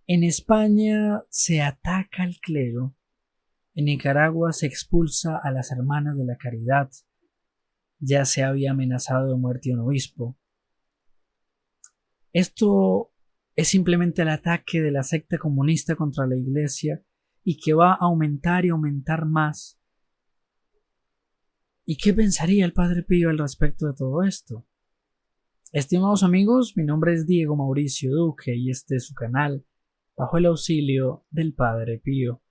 En España se ataca al clero, en Nicaragua se expulsa a las hermanas de la caridad, ya se había amenazado de muerte a un obispo. Esto es simplemente el ataque de la secta comunista contra la iglesia y que va a aumentar y aumentar más. ¿Y qué pensaría el Padre Pío al respecto de todo esto? Estimados amigos, mi nombre es Diego Mauricio Duque y este es su canal, Bajo el auxilio del Padre Pío.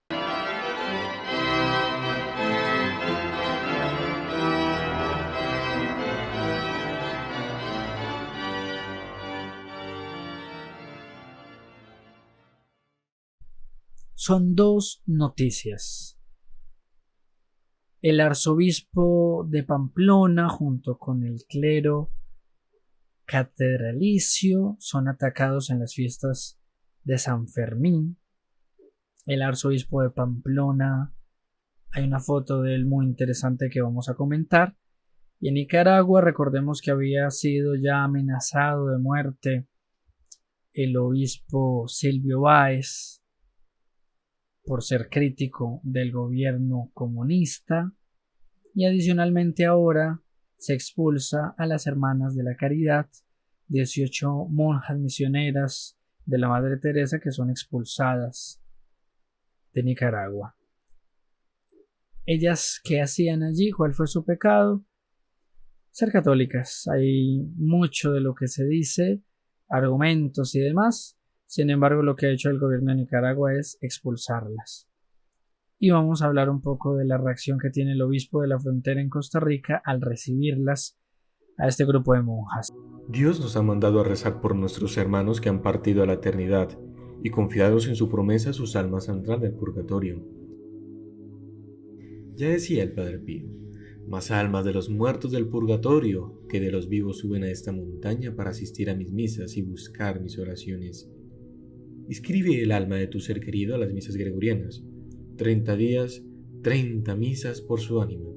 Son dos noticias. El arzobispo de Pamplona junto con el clero catedralicio son atacados en las fiestas de San Fermín. El arzobispo de Pamplona, hay una foto de él muy interesante que vamos a comentar. Y en Nicaragua recordemos que había sido ya amenazado de muerte el obispo Silvio Báez por ser crítico del gobierno comunista, y adicionalmente ahora se expulsa a las hermanas de la caridad, 18 monjas misioneras de la Madre Teresa que son expulsadas de Nicaragua. Ellas, ¿qué hacían allí? ¿Cuál fue su pecado? Ser católicas. Hay mucho de lo que se dice, argumentos y demás. Sin embargo, lo que ha hecho el gobierno de Nicaragua es expulsarlas. Y vamos a hablar un poco de la reacción que tiene el obispo de la frontera en Costa Rica al recibirlas a este grupo de monjas. Dios nos ha mandado a rezar por nuestros hermanos que han partido a la eternidad y confiados en su promesa sus almas saldrán del purgatorio. Ya decía el Padre Pío, más almas de los muertos del purgatorio que de los vivos suben a esta montaña para asistir a mis misas y buscar mis oraciones. Inscribe el alma de tu ser querido a las misas gregorianas. 30 días, 30 misas por su ánima.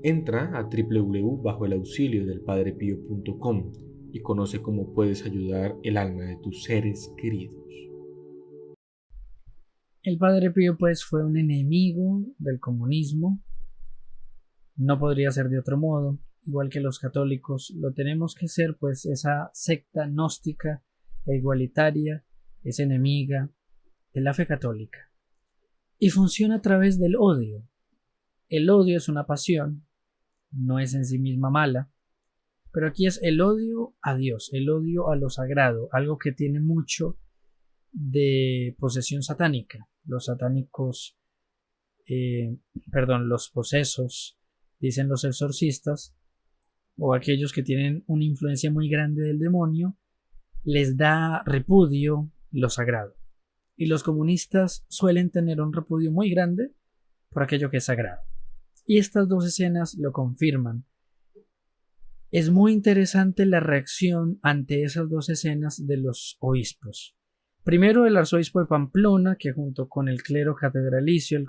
Entra a www.bajoelauxiliodelpadrepio.com y conoce cómo puedes ayudar el alma de tus seres queridos. El Padre Pío pues fue un enemigo del comunismo. No podría ser de otro modo, igual que los católicos lo tenemos que ser, pues esa secta gnóstica e igualitaria es enemiga de la fe católica y funciona a través del odio. El odio es una pasión, no es en sí misma mala, pero aquí es el odio a Dios, el odio a lo sagrado, algo que tiene mucho de posesión satánica. Los satánicos, los posesos, dicen los exorcistas, o aquellos que tienen una influencia muy grande del demonio, les da repudio lo sagrado. Y los comunistas suelen tener un repudio muy grande por aquello que es sagrado. Y estas dos escenas lo confirman. Es muy interesante la reacción ante esas dos escenas de los obispos. Primero, el arzobispo de Pamplona, que junto con el clero catedralicio,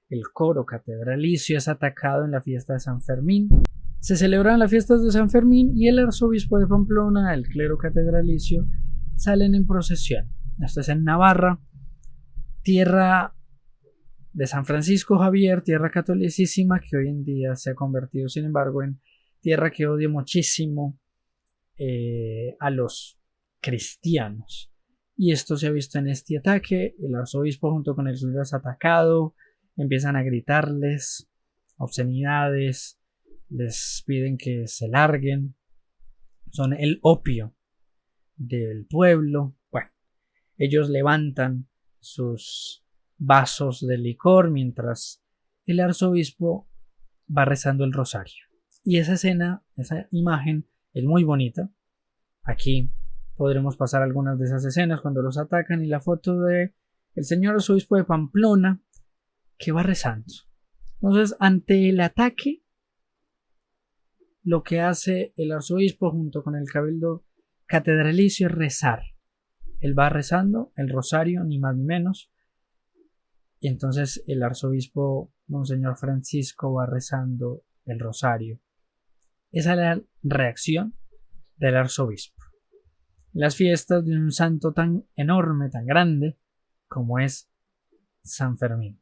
el coro catedralicio, es atacado en la fiesta de San Fermín. Se celebran las fiestas de San Fermín y el arzobispo de Pamplona, el clero catedralicio, salen en procesión. Esto es en Navarra, tierra de San Francisco Javier, tierra catolicísima que hoy en día se ha convertido, sin embargo, en tierra que odia muchísimo a los cristianos. Y esto se ha visto en este ataque. El arzobispo junto con el clero es atacado, empiezan a gritarles obscenidades, les piden que se larguen, son el opio del pueblo. Bueno, ellos levantan sus vasos de licor mientras el arzobispo va rezando el rosario. Y esa escena, esa imagen es muy bonita. Aquí podremos pasar algunas de esas escenas cuando los atacan y la foto de el señor arzobispo de Pamplona que va rezando. Entonces, ante el ataque, lo que hace el arzobispo junto con el cabildo catedralicio es rezar. Él va rezando el rosario, ni más ni menos. Y entonces el arzobispo Monseñor Francisco va rezando el rosario. Esa es la reacción del arzobispo. Las fiestas de un santo tan enorme, tan grande, como es San Fermín.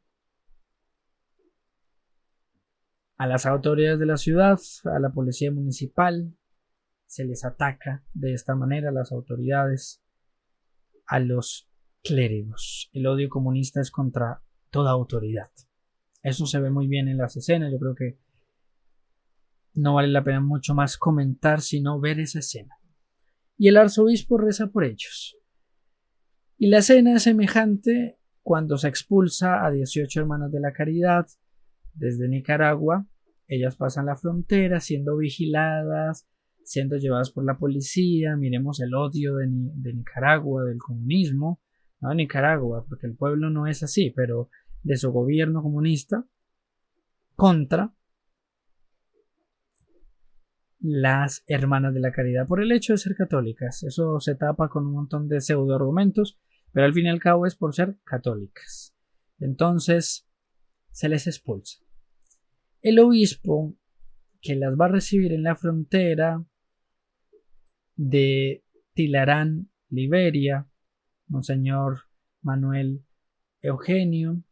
A las autoridades de la ciudad, a la policía municipal, se les ataca de esta manera, a las autoridades, a los clérigos. El odio comunista es contra toda autoridad. Eso se ve muy bien en las escenas. Yo creo que no vale la pena mucho más comentar, sino ver esa escena. Y el arzobispo reza por ellos. Y la escena es semejante cuando se expulsa a 18 hermanas de la caridad desde Nicaragua. Ellas pasan la frontera siendo vigiladas, siendo llevadas por la policía. Miremos el odio de Nicaragua, del comunismo. No de Nicaragua, porque el pueblo no es así, pero de su gobierno comunista contra las hermanas de la caridad por el hecho de ser católicas. Eso se tapa con un montón de pseudo argumentos, pero al fin y al cabo es por ser católicas. Entonces se les expulsa. El obispo que las va a recibir en la frontera de Tilarán, Liberia, Monseñor Manuel Eugenio,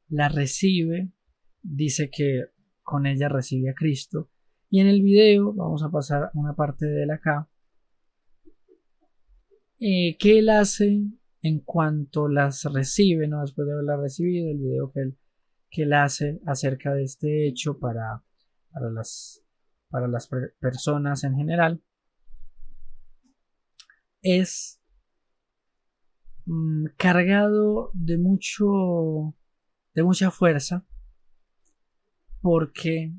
la recibe, dice que con ella recibe a Cristo. Y en el video, vamos a pasar una parte de él acá, que él hace en cuanto las recibe, ¿no? Después de haberlas recibido, el video que él hace acerca de este hecho para las personas en general, es cargado de mucha fuerza, porque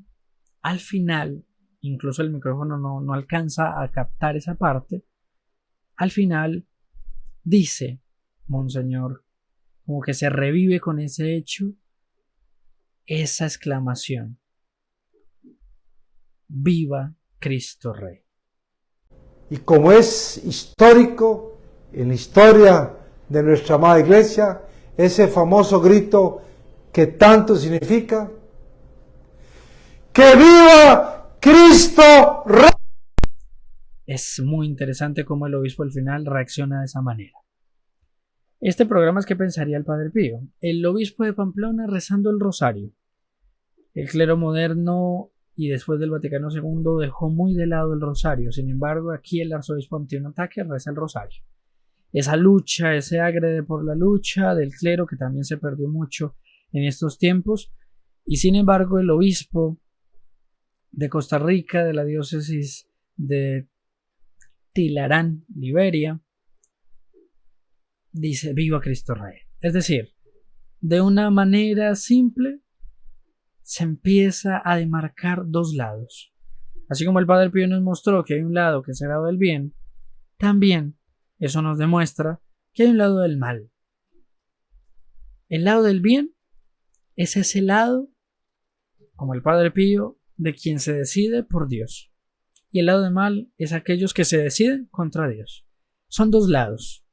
al final, incluso el micrófono no alcanza a captar esa parte. Al final dice Monseñor, como que se revive con ese hecho, esa exclamación: ¡Viva Cristo Rey! Y como es histórico en la historia de nuestra amada Iglesia, ese famoso grito que tanto significa: ¡Que viva Cristo Rey! Es muy interesante cómo el obispo al final reacciona de esa manera. Este programa es ¿Qué pensaría el Padre Pío? El obispo de Pamplona rezando el rosario. El clero moderno y después del Vaticano II dejó muy de lado el rosario. Sin embargo, aquí el arzobispo ante un ataque reza el rosario. Esa lucha, ese agrede por la lucha del clero, que también se perdió mucho en estos tiempos. Y sin embargo, el obispo de Costa Rica, de la diócesis de Tilarán, Liberia, dice: ¡Viva Cristo Rey! Es decir, de una manera simple se empieza a demarcar dos lados. Así como el Padre Pío nos mostró que hay un lado que es el lado del bien, también eso nos demuestra que hay un lado del mal. El lado del bien es ese lado, como el Padre Pío, de quien se decide por Dios. Y el lado del mal es aquellos que se deciden contra Dios. Son dos lados.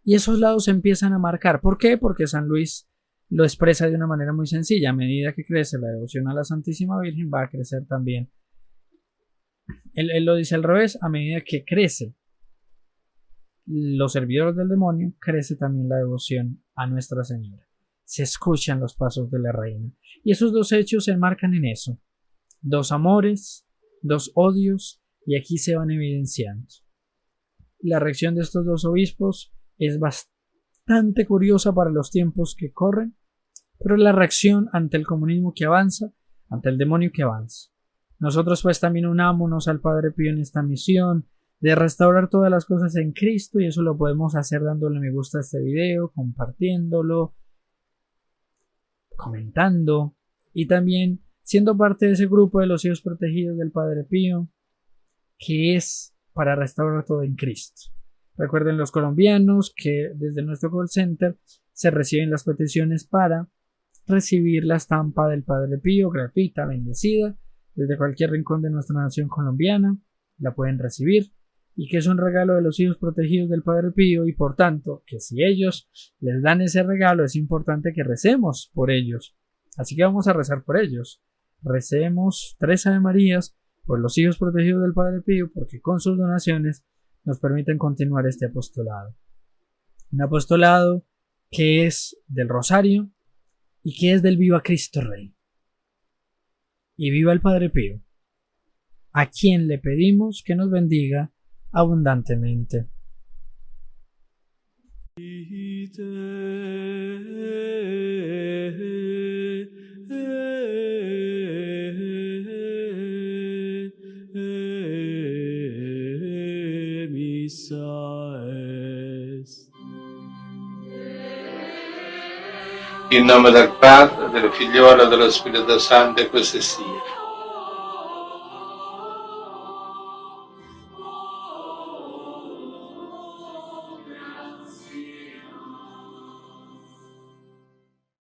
Y esos lados se empiezan a marcar. ¿Por qué? Porque San Luis lo expresa de una manera muy sencilla. A medida que crece la devoción a la Santísima Virgen, va a crecer también. Él lo dice al revés: a medida que crece los servidores del demonio, crece también la devoción a Nuestra Señora. Se escuchan los pasos de la reina. Y esos dos hechos se enmarcan en eso. Dos amores, dos odios, y aquí se van evidenciando. La reacción de estos dos obispos es bastante curiosa para los tiempos que corren, pero la reacción ante el comunismo que avanza, ante el demonio que avanza. Nosotros pues también unámonos al Padre Pío en esta misión de restaurar todas las cosas en Cristo, y eso lo podemos hacer dándole me gusta a este video, compartiéndolo, comentando, y también siendo parte de ese grupo de los hijos protegidos del Padre Pío, que es para restaurar todo en Cristo. Recuerden los colombianos que desde nuestro call center se reciben las peticiones para recibir la estampa del Padre Pío gratuita, bendecida, desde cualquier rincón de nuestra nación colombiana. La pueden recibir, y que es un regalo de los hijos protegidos del Padre Pío, y por tanto que si ellos les dan ese regalo es importante que recemos por ellos. Así que vamos a rezar por ellos. Recemos 3 Ave Marías por los hijos protegidos del Padre Pío, porque con sus donaciones nos permiten continuar este apostolado. Un apostolado qué es del Rosario y qué es del Viva Cristo Rey. Y viva el Padre Pío, a quien le pedimos que nos bendiga abundantemente. In nome del Padre, del Figliolo e dello Spirito Santo, e così sia.